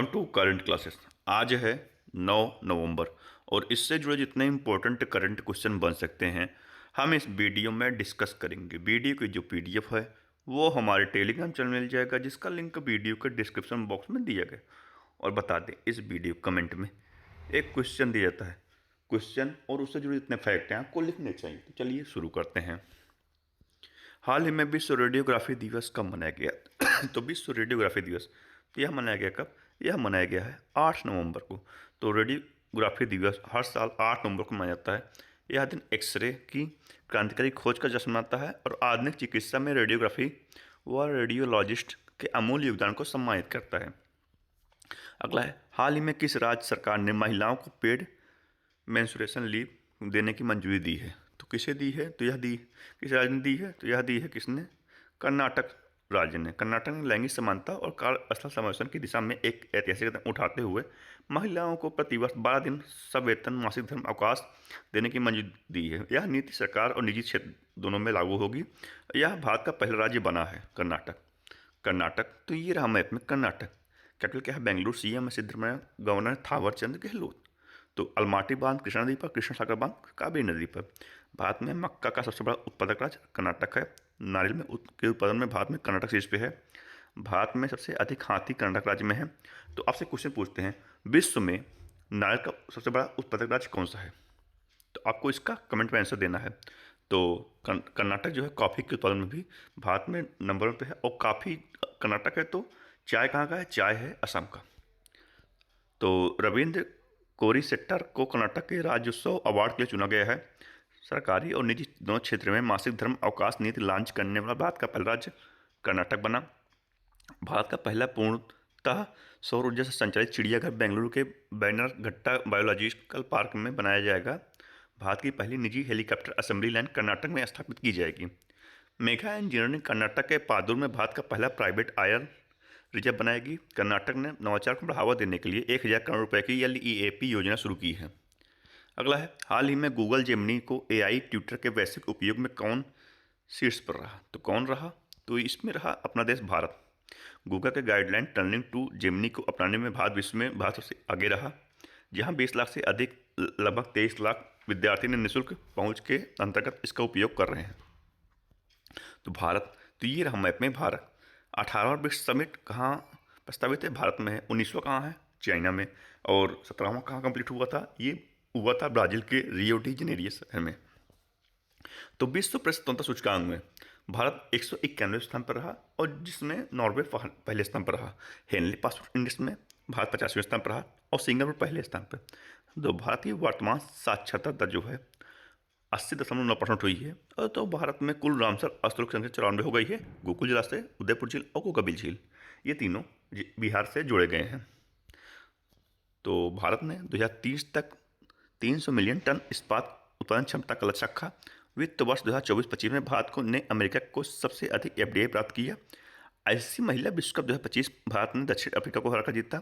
Welcome to current classes. आज है 9 नवंबर और इससे जुड़े जितने इम्पोर्टेंट करंट क्वेश्चन बन सकते हैं हम इस वीडियो में डिस्कस करेंगे। वीडियो की जो पीडीएफ है वो हमारे टेलीग्राम चैनल में मिल जाएगा, जिसका लिंक वीडियो के डिस्क्रिप्शन बॉक्स में दिया गया। और बता दें, इस वीडियो कमेंट में एक क्वेश्चन दिया जाता है, क्वेश्चन और उससे जुड़े जितने फैक्ट हैं आपको लिखने चाहिए। तो चलिए शुरू करते हैं। हाल ही में विश्व रेडियोग्राफी दिवस कब मनाया गया? तो विश्व रेडियोग्राफी दिवस तो यह मनाया गया कब? यह मनाया गया है 8 नवंबर को। तो रेडियोग्राफी दिवस हर साल 8 नवंबर को मनाया जाता है। यह दिन एक्सरे की क्रांतिकारी खोज का जश्न मनाता है और आधुनिक चिकित्सा में रेडियोग्राफी व रेडियोलॉजिस्ट के अमूल्य योगदान को सम्मानित करता है। अगला है, हाल ही में किस राज्य सरकार ने महिलाओं को पेड मेंस्ट्रुएशन लीव देने की मंजूरी दी है? तो किसे दी है? तो यह दी, किस राज्य ने दी है? तो यह दी है किसने? कर्नाटक राज्य ने। कर्नाटक ने लैंगिक समानता और कार्यस्थल समावेशन की दिशा में एक ऐतिहासिक कदम उठाते हुए महिलाओं को प्रतिवर्ष 12 दिन सवेतन मासिक धर्म अवकाश देने की मंजूरी दी है। यह नीति सरकार और निजी क्षेत्र दोनों में लागू होगी। यह भारत का पहला राज्य बना है कर्नाटक। कर्नाटक तो ये रहा मैप में कर्नाटक। कैपिटल क्या है? बेंगलुरु। सीएम है सिद्धरमैया, गवर्नर थावर चंद गहलोत। तो अलमाटी बांध कृष्णा नदी पर, कृष्ण सागर बांध कावेरी नदी पर। भारत में मक्का का सबसे बड़ा उत्पादक राज्य कर्नाटक है। नारियल में के उत्पादन में भारत में कर्नाटक शीर्ष पे है। भारत में सबसे अधिक हाथी कर्नाटक राज्य में है। तो आपसे क्वेश्चन पूछते हैं, विश्व में नारियल का सबसे बड़ा उत्पादक राज्य कौन सा है? तो आपको इसका कमेंट में आंसर देना है। तो कर्नाटक जो है कॉफ़ी के उत्पादन में भी भारत में नंबर 1 पे है। और काफ़ी कर्नाटक है, तो चाय कहाँ का है? चाय है असम का। तो रविंद्र कोरीसेट्टर को कर्नाटक के राज्योत्सव अवार्ड के लिए चुना गया है। सरकारी और निजी दोनों क्षेत्र में मासिक धर्म अवकाश नीति लॉन्च करने वाला भारत का पहला राज्य कर्नाटक बना। भारत का पहला पूर्णतः सौर ऊर्जा से संचालित चिड़ियाघर बेंगलुरु के बैनरघट्टा बायोलॉजिकल पार्क में बनाया जाएगा। भारत की पहली निजी हेलीकॉप्टर असेंबली लाइन कर्नाटक में स्थापित की जाएगी। मेघा इंजीनियरिंग कर्नाटक के पादुर में भारत का पहला प्राइवेट आयल रिजर्व बनाएगी। कर्नाटक ने नवाचार को बढ़ावा देने के लिए 1,000 करोड़ रुपए की एलईएपी योजना शुरू की है। अगला है, हाल ही में गूगल जेमिनी को एआई ट्विटर के वैश्विक उपयोग में कौन शीर्ष पर रहा? तो कौन रहा? तो इसमें रहा अपना देश भारत। गूगल के गाइडलाइन टर्निंग टू जेमिनी को अपनाने में भारत सबसे आगे रहा, जहां 20 लाख से अधिक लगभग 23 लाख विद्यार्थी ने निःशुल्क पहुंच के अंतर्गत इसका उपयोग कर रहे हैं। तो भारत, तो ये रहा मैप में भारत। 18वां ब्रिक्स समिट कहाँ प्रस्तावित है? भारत में है। 19वां कहाँ है? चाइना में। और 17वां कहाँ कंप्लीट हुआ था? ये हुआ था ब्राजील के रियो डी जेनेरियो शहर में। तो विश्व प्रेस स्वतंत्रता सूचकांक में भारत 191वें स्थान पर रहा, और जिसमें नॉर्वे पहले स्थान पर रहा। हेनली पासपोर्ट इंडेक्स में भारत 50वें स्थान पर रहा और सिंगापुर पहले स्थान पर। तो भारत की वर्तमान साक्षरता दर जो है 80.9% हुई है। और तो भारत में कुल रामसर स्थलों की संख्या 94 हो गई है। गोकुल जिला से उदयपुर झील और कोकबिल झील, ये तीनों बिहार से जोड़े गए हैं। तो भारत ने 2030 तक 300 मिलियन टन इस्पात उत्पादन क्षमता का लक्ष्य रखा। वित्त वर्ष 2024-25 में भारत को ने अमेरिका को सबसे अधिक एफडीआई प्राप्त किया। आईसीसी महिला विश्व कप 2025 भारत ने दक्षिण अफ्रीका को हराकर जीता।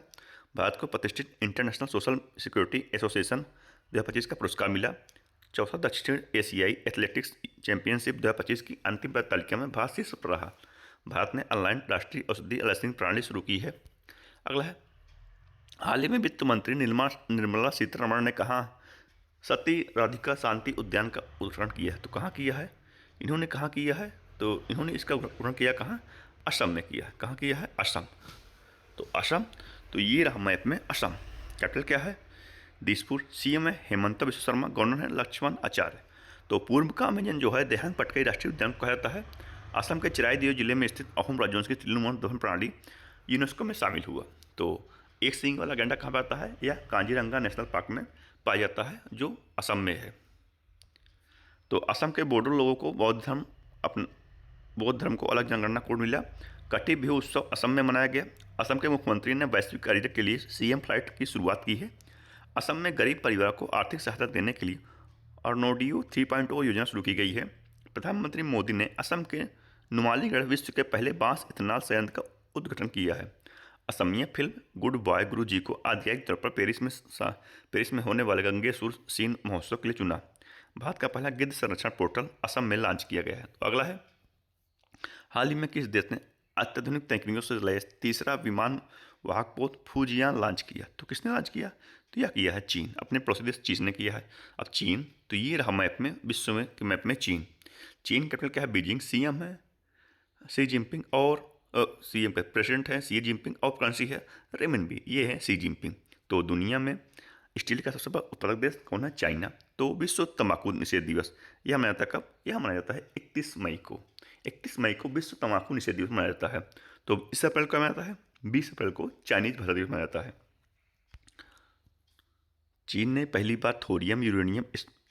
भारत को प्रतिष्ठित इंटरनेशनल सोशल सिक्योरिटी एसोसिएशन 2025 का पुरस्कार मिला। चौथा दक्षिण एशियाई एथलेटिक्स चैंपियनशिप 2025 की अंतिम तालिका में भारत शीर्ष पर रहा। भारत ने ऑनलाइन राष्ट्रीय औषधि लाइसेंसिंग प्रणाली शुरू की है। अगला है, हाल ही में वित्त मंत्री निर्मला सीतारमण ने कहा सती राधिका शांति उद्यान का उद्घाटन किया है। तो कहाँ किया है? इन्होंने कहाँ किया है? तो इन्होंने इसका उद्घाटन किया कहाँ? असम में किया है। कहाँ किया है? असम। तो असम, तो ये रहा मैप में असम। कैपिटल क्या है? दिसपुर। सीएम है हेमंत बिश्व शर्मा, गवर्नर है लक्ष्मण आचार्य। तो पूर्व का अमेजन जो है देहांग पटकाई राष्ट्रीय उद्यान कहा जाता है। असम के चिराईदेव जिले में स्थित अहोम राजवंश की तिलुमन दहन प्रणाली यूनेस्को में शामिल हुआ। तो एक सींग वाला गैंडा कहाँ पर आता है? या कांजीरंगा नेशनल पार्क में पाया जाता है, जो असम में है। तो असम के बोडो लोगों को बौद्ध धर्म को अलग जनगणना कोड मिला। कटी बिहू उत्सव असम में मनाया गया। असम के मुख्यमंत्री ने वैश्विक कॉरिडोर के लिए सीएम फ्लाइट की शुरुआत की है। असम में गरीब परिवारों को आर्थिक सहायता देने के लिए अरुणोदय 3.0 योजना शुरू की गई है। प्रधानमंत्री मोदी ने असम के नुमालीगढ़ विश्व के पहले बांस इथेनॉल संयंत्र का उद्घाटन किया है। असमिया फिल्म गुड बॉय गुरु जी को आधिकारिक तौर पर पेरिस में होने वाले गंगेसूर सीन महोत्सव के लिए चुना। भारत का पहला गिद्ध संरक्षण पोर्टल असम में लॉन्च किया गया है। तो अगला है, हाल ही में किस देश ने अत्याधुनिक तकनीकों से लैस तीसरा विमान वाहक फूजियान लॉन्च किया। तो किसने लॉन्च किया? तो यह किया है चीन, अपने पड़ोसी देश चीन ने किया है। अब चीन, तो ये रहा मैप में, विश्व में के मैप में चीन। चीन कैपिटल क्या है? बीजिंग। सीएम है सी जिनपिंग, और सीएम का प्रेसिडेंट है सी जिनपिंग, और करेंसी है रेमिनबी, ये है सी जिनपिंग। तो दुनिया में स्टील का सबसे बड़ा उत्पादक देश कौन है? चाइना। तो विश्व तंबाकू निषेध दिवस यह मनाया जाता है कब? यह मनाया जाता है 31 मई को। 31 मई को विश्व तंबाकू निषेध दिवस मनाया जाता है। तो 20 अप्रैल को मनाया जाता है, 20 अप्रैल को चाइनीज भाषा दिवस मनाया जाता है। चीन ने पहली बार थोरियम यूरेनियम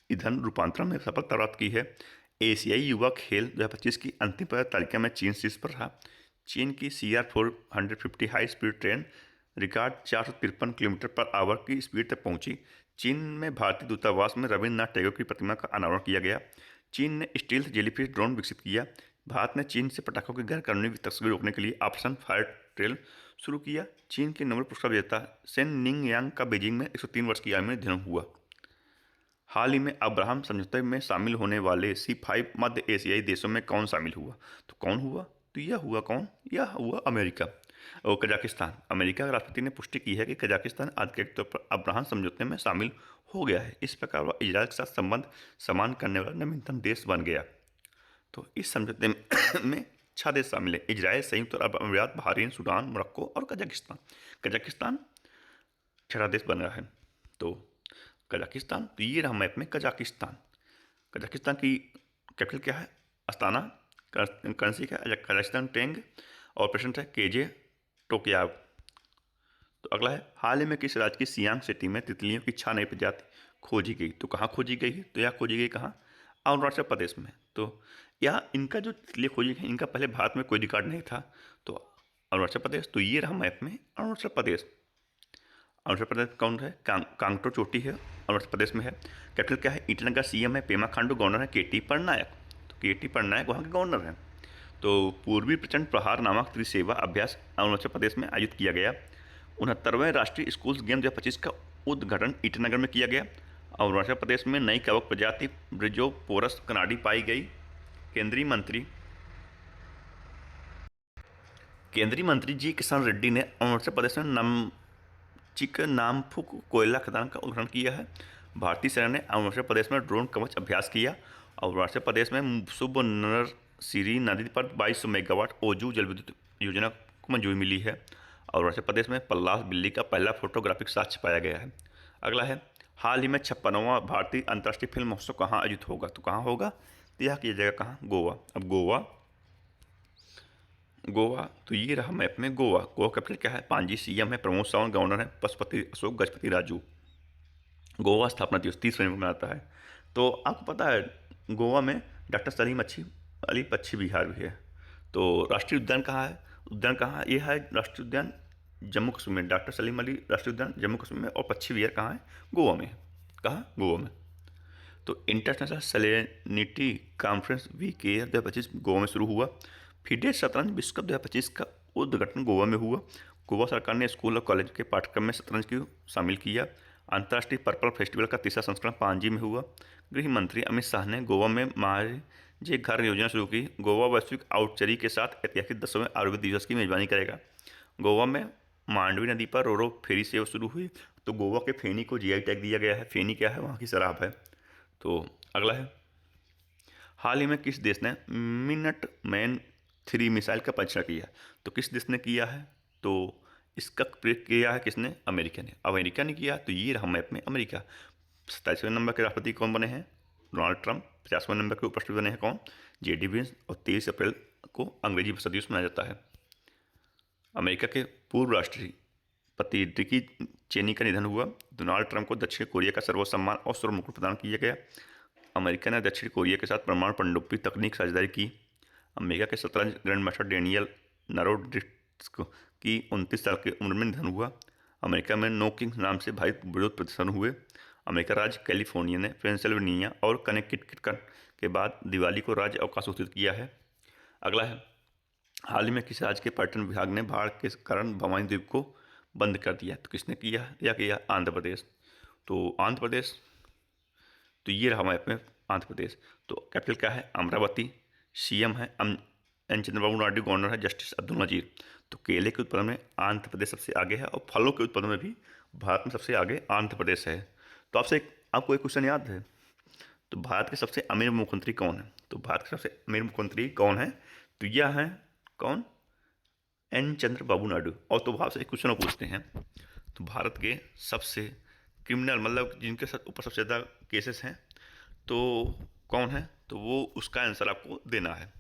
ईंधन रूपांतरण में सफलता प्राप्त की है। एशियाई युवा खेल 2025 की अंतिम तालिका में चीन शीर्ष पर रहा। चीन की CR-450 high speed train record 453 kilometre per hour की स्पीड तक पहुंची। चीन में भारतीय दूतावास में रविन्द्रनाथ टैगोर की प्रतिमा का अनावरण किया गया। चीन ने स्टील्थ जेलीफिश ड्रोन विकसित किया। भारत ने चीन से पटाखों की गैर कानूनी तस्करी रोकने के लिए ऑपरेशन फायर ट्रेल शुरू किया। चीन के नोबेल पुरस्कार विजेता सेन निंग यांग का बीजिंग में 103 वर्ष की आयु में निधन हुआ। हाल ही में अब्राहम समझौते में शामिल होने वाले C5 मध्य एशियाई देशों में कौन शामिल हुआ? तो कौन हुआ? तो यह हुआ कौन? यह हुआ अमेरिका और कजाकिस्तान। अमेरिका के राष्ट्रपति ने पुष्टि की है कि कजाकिस्तान आधिकारिक तौर पर अब्राहम समझौते में शामिल हो गया है। इस प्रकार वह इजरायल के साथ संबंध समान करने वाला नवीनतम देश बन गया। तो इस समझौते में 6 देश शामिल है: इजरायल, संयुक्त अरब अमीरात, बहरीन, सूडान, मोरक्को और कजाकिस्तान। कजाकिस्तान 6 देश बन रहा है। तो कजाकिस्तान, तो ये रहा मैप में कजाकिस्तान। कजाकिस्तान की कैपिटल क्या है? अस्ताना। करेंसी क्या है? कजाकिस्तान टेंग, और प्रेसिडेंट है केजे टोकयाव। तो अगला है, हाल ही में किस राज्य की सियांग सिटी में तितलियों की 6 नई प्रजाति खोजी गई? तो कहाँ खोजी गई है? तो यह खोजी गई कहाँ? अरुणाचल प्रदेश में। तो यह इनका जो तितलियाँ खोजी गई, इनका पहले भारत में कोई रिकॉर्ड नहीं था। तो अरुणाचल प्रदेश, तो ये रहा मैप में अरुणाचल प्रदेश। अरुणाचल प्रदेश कौन है? कांगटो चोटी है, अरुणाचल प्रदेश में है। कैपिटल क्या है? ईटानगर। सीएम है पेमा खांडू, गवर्नर है केटी पटनायक। तो केटी पटनायक वहाँ के गवर्नर हैं। तो पूर्वी प्रचंड प्रहार नामक त्रिसेवा अभ्यास अरुणाचल प्रदेश में आयोजित किया गया। 69वें राष्ट्रीय स्कूल्स गेम 2025 का उद्घाटन ईटानगर में किया गया। अरुणाचल प्रदेश में नई कवक प्रजाति ब्रिजोपोरस कनाडी पाई गई। केंद्रीय मंत्री जी किशन रेड्डी ने अरुणाचल प्रदेश में चिकनामफुक कोयला खदान का उद्घाटन किया है। भारतीय सेना ने अरुणाचल प्रदेश में ड्रोन कवच अभ्यास किया। अरुणाचल प्रदेश में सुबनसिरी नदी पर 2200 मेगावाट ओजू जल विद्युत योजना को मंजूरी मिली है। अरुणाचल प्रदेश में पल्लास बिल्ली का पहला फोटोग्राफिक साक्ष्य पाया गया है। अगला है, हाल ही में 56वां भारतीय अंतर्राष्ट्रीय फिल्म महोत्सव कहाँ आयोजित होगा? तो कहाँ होगा? तो यह किया जाएगा कहाँ? गोवा। अब गोवा, तो ये रहा मैप में गोवा। गोवा कैपिटल क्या है? पांजी। सीएम है प्रमोद सावंत, गवर्नर है पशुपति अशोक गजपति राजू। गोवा स्थापना दिवस 30 फरवरी को मनाता है। तो आपको पता है गोवा में डॉक्टर सलीम अली पक्षी विहार भी है। तो राष्ट्रीय उद्यान कहाँ है? उद्यान कहाँ? ये है राष्ट्रीय उद्यान जम्मू कश्मीर में, डॉक्टर सलीम अली राष्ट्रीय उद्यान जम्मू कश्मीर में। और पक्षी विहार कहाँ है? गोवा में। कहाँ? गोवा में। तो international salinity conference VK 2025 Goa में शुरू हुआ। फिडे शतरंज विश्व कप 2025 का उद्घाटन गोवा में हुआ। गोवा सरकार ने स्कूल और कॉलेज के पाठ्यक्रम में शतरंज को शामिल किया। अंतर्राष्ट्रीय पर्पल फेस्टिवल का 3रा संस्करण पांजी में हुआ। गृह मंत्री अमित शाह ने गोवा में महाराजे घर योजना शुरू की। गोवा वैश्विक आउटचरी के साथ ऐतिहासिक 10वें आयुर्वेद दिवस की मेजबानी करेगा। गोवा में मांडवी नदी पर रोरो फेरी सेवा शुरू हुई। तो गोवा के फेनी को जीआई टैग दिया गया है। फेनी क्या है? वहाँ की शराब है। तो अगला है, हाल ही में किस देश ने मिनट-मैन-3 मिसाइल का परीक्षण किया? तो किस देश ने किया है? तो इसका प्रयोग किया है किसने? अमेरिका ने। अमेरिका ने किया। तो ये रहा मैप में अमेरिका। 27वें नंबर के राष्ट्रपति कौन बने हैं? Donald Trump. 50वें नंबर के उपराष्ट्रपति बने हैं कौन? JD Vance. और 23 अप्रैल को अंग्रेजी भाषा दिवस मनाया जाता है। अमेरिका के पूर्व राष्ट्रपति डिकी चेनी का निधन हुआ। डोनाल्ड ट्रंप को दक्षिण कोरिया का सर्वोच्च सम्मान और स्वर्ण मुकुट प्रदान किया गया। अमेरिका ने दक्षिण कोरिया के साथ परमाणु पनडुब्बी तकनीक साझेदारी की। अमेरिका के शतरंज ग्रैंड मास्टर डेनियल नारोडिस्क की 29 साल की उम्र में निधन हुआ। अमेरिका में नो किंग नाम से भारी विरोध प्रदर्शन हुए। अमेरिका राज्य कैलिफोर्निया ने पेंसिल्वेनिया और कनेक्टिकट के बाद दिवाली को राज्य अवकाश घोषित किया है। अगला है, हाल ही में किस राज्य के पर्यटन विभाग ने बाढ़ के कारण भवानी द्वीप को बंद कर दिया? तो किसने किया? या किया आंध्र प्रदेश। तो आंध्र प्रदेश, तो ये रहा मैप में आंध्र प्रदेश। तो कैपिटल क्या है? अमरावती। सीएम है एन चंद्रबाबू नायडू, गवर्नर है जस्टिस अब्दुल नजीर। तो केले के उत्पादन में आंध्र प्रदेश सबसे आगे है और फलों के उत्पादन में भी भारत में सबसे आगे आंध्र प्रदेश है। तो आपको एक क्वेश्चन याद है, तो भारत के सबसे अमीर मुख्यमंत्री कौन है? तो भारत के सबसे अमीर मुख्यमंत्री कौन है? तो यह है कौन? एन चंद्रबाबू नायडू। और तो आपसे एक क्वेश्चन पूछते हैं, तो भारत के सबसे क्रिमिनल मतलब जिनके ऊपर सबसे ज़्यादा केसेस हैं तो कौन है? तो वो उसका आंसर आपको देना है।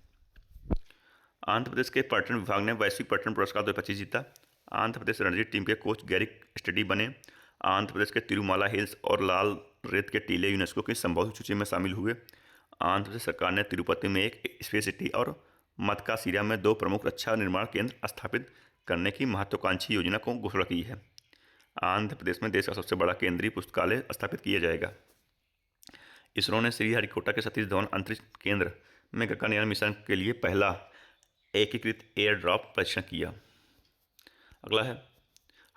आंध्र प्रदेश के पर्यटन विभाग ने वैश्विक पर्यटन पुरस्कार 2025 जीता। आंध्र प्रदेश रणजी टीम के कोच गैरिक स्टडी बने। आंध्र प्रदेश के तिरुमाला हिल्स और लाल रेत के टीले यूनेस्को की संभावित सूची में शामिल हुए। आंध्र प्रदेश सरकार ने तिरुपति में एक स्पेस सिटी और मदकासीरा में 2 प्रमुख रक्षा निर्माण केंद्र स्थापित करने की महत्वाकांक्षी योजना को घोषणा की है। आंध्र प्रदेश में देश का सबसे बड़ा केंद्रीय पुस्तकालय स्थापित किया जाएगा। इसरो ने श्रीहरिकोटा के सतीश धवन अंतरिक्ष केंद्र में गगनयान मिशन के लिए पहला एकीकृत एयर ड्रॉप परीक्षण किया। अगला है,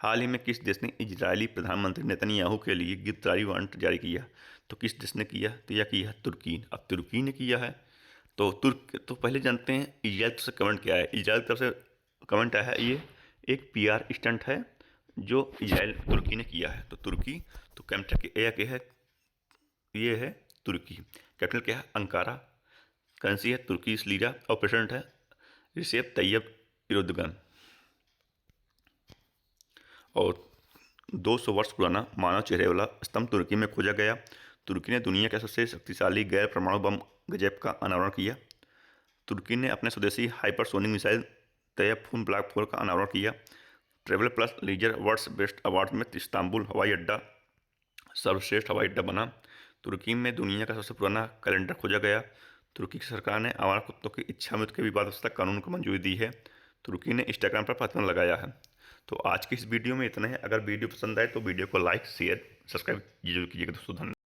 हाल ही में किस देश ने इजरायली प्रधानमंत्री नेतन्याहू के लिए गिरफ्तारी वारंट जारी किया? तो किस देश ने किया? तो यह किया है तुर्की। अब तुर्की ने किया है। तो पहले जानते हैं इजराइल से कमेंट क्या है। इजराइल की तरफ से कमेंट आया है, ये एक पीआर स्टंट है जो इजराइल तुर्की ने किया है। तो तुर्की, तो कैपिटल क्या है? ये है तुर्की। कैपिटल क्या है? अंकारा। करेंसी है तुर्की लीरा और प्रेसिडेंट है रिसेप तैयब इर्दोगन। और 200 वर्ष पुराना मानव चेहरे वाला स्तंभ तुर्की में खोजा गया। तुर्की ने दुनिया के सबसे शक्तिशाली गैर परमाणु बम गजेब का अनावरण किया। तुर्की ने अपने स्वदेशी हाइपरसोनिक मिसाइल तैयब ब्लैक 4 का अनावरण किया। Travel plus leisure world's best award में इस्तांबुल हवाई अड्डा सर्वश्रेष्ठ हवाई अड्डा बना। तुर्की में दुनिया का सबसे पुराना कैलेंडर खोजा गया। तुर्की की सरकार ने आवारा कुत्तों की इच्छा मृत्यु के विवादास्पद कानून को मंजूरी दी है। तुर्की ने इंस्टाग्राम पर प्रतिबंध लगाया है। तो आज की इस वीडियो में इतना है। अगर वीडियो पसंद आए तो वीडियो को लाइक शेयर सब्सक्राइब जरूर कीजिएगा दोस्तों। धन्यवाद।